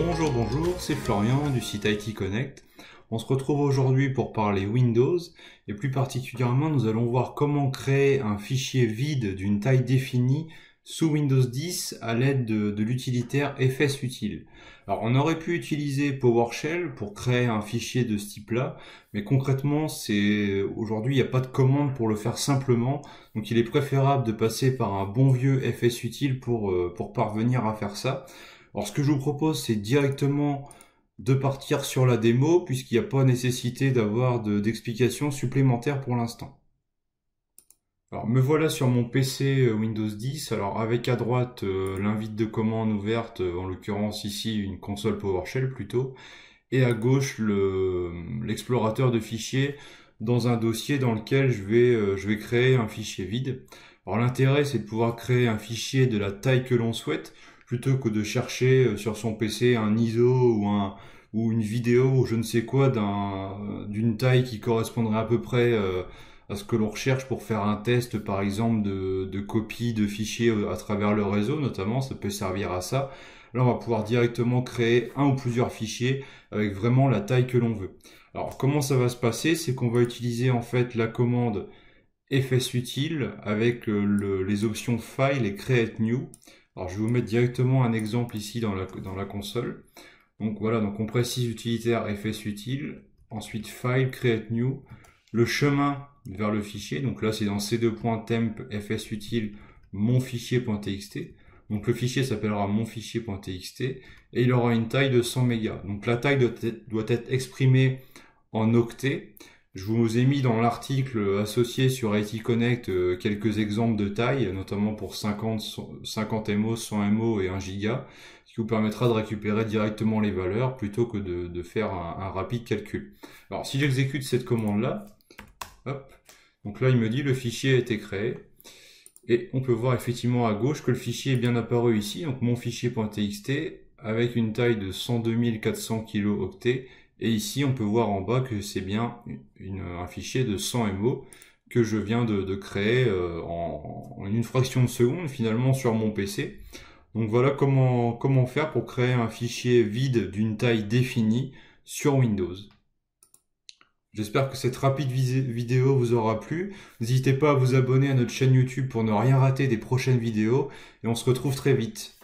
Bonjour, c'est Florian du site IT Connect. On se retrouve aujourd'hui pour parler Windows et plus particulièrement nous allons voir comment créer un fichier vide d'une taille définie sous Windows 10 à l'aide de l'utilitaire fsutil. Alors on aurait pu utiliser PowerShell pour créer un fichier de ce type-là, mais concrètement aujourd'hui il n'y a pas de commande pour le faire simplement, donc il est préférable de passer par un bon vieux fsutil pour parvenir à faire ça. Alors ce que je vous propose, c'est directement de partir sur la démo, puisqu'il n'y a pas nécessité d'avoir d'explications supplémentaires pour l'instant. Alors me voilà sur mon PC Windows 10, alors avec à droite l'invite de commande ouverte, en l'occurrence ici une console PowerShell plutôt, et à gauche l'explorateur de fichiers dans un dossier dans lequel je vais créer un fichier vide. Alors l'intérêt c'est de pouvoir créer un fichier de la taille que l'on souhaite, plutôt que de chercher sur son PC un ISO ou une vidéo ou je ne sais quoi d'une taille qui correspondrait à peu près à ce que l'on recherche pour faire un test par exemple de copie de fichiers à travers le réseau notamment, ça peut servir à ça. Là on va pouvoir directement créer un ou plusieurs fichiers avec vraiment la taille que l'on veut. Alors comment ça va se passer? C'est qu'on va utiliser en fait la commande fsutil avec les options File et Create New. Alors je vais vous mettre directement un exemple ici dans la console. Donc voilà, donc on précise utilitaire fsutil, ensuite File, Create New, le chemin vers le fichier. Donc là c'est dans c2.temp fsutil mon fichier.txt. Donc le fichier s'appellera mon fichier.txt et il aura une taille de 100 mégas. Donc la taille doit être exprimée en octets. Je vous ai mis dans l'article associé sur IT Connect quelques exemples de taille, notamment pour 50 MO, 100 MO et 1 giga, ce qui vous permettra de récupérer directement les valeurs plutôt que de faire un rapide calcul. Alors si j'exécute cette commande-là, hop, donc là il me dit le fichier a été créé, et on peut voir effectivement à gauche que le fichier est bien apparu ici, donc mon fichier.txt avec une taille de 102 400 kilooctets. Et ici, on peut voir en bas que c'est bien un fichier de 100 MO que je viens de créer en une fraction de seconde finalement sur mon PC. Donc voilà comment faire pour créer un fichier vide d'une taille définie sur Windows. J'espère que cette rapide vidéo vous aura plu. N'hésitez pas à vous abonner à notre chaîne YouTube pour ne rien rater des prochaines vidéos. Et on se retrouve très vite.